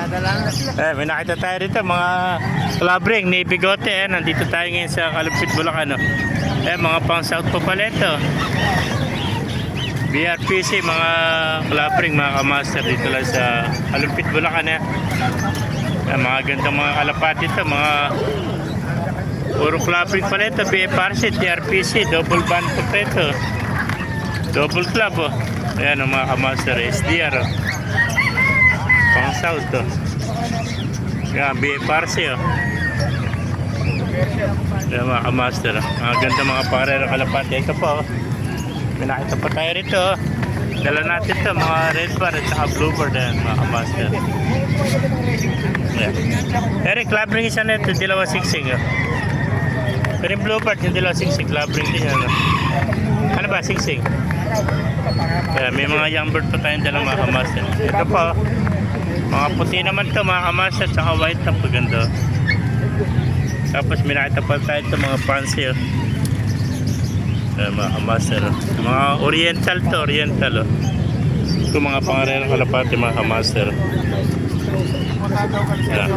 May nakita tayo dito, mga labring ni Bigote. Nandito tayo ngayon sa Kalumpit, Bulacan. Mga pang South po pala ito. BRPC, mga labring, mga kamaster dito lang sa Kalumpit, Bulacan. Mga gandang mga kalapat dito, mga puro labring pala ito. BFRC, TRPC, double band po pa ito. Double club, oh. Ayan, mga kamaster, SDR, oh. Pang South, oh. Yan, BFRC, oh. Yan, mga kamaster, oh. Mga ganda mga parera kalapati. Ito po, oh. May nakita pa tayo rito, oh. Dala natin ito, mga red bar at saka blue bar din, mga kamaster. Yan. Eric, labring isa na ito, dilawa siksing, oh. Pero yung blue bar, yung dilawa siksing, labring din yan, oh. Ano ba, siksing? Yeah, may mga young bird pa tayong dala, mga kamaster. Ito po, mga puti naman to, mga kamaster, saka white na paganda. Tapos may nakita pa tayo ito, mga fancy, oh. Mga kamaster, oh. Mga oriental to, oriental, oh. Ito mga pangarera kalapati, mga kamaster. Yeah.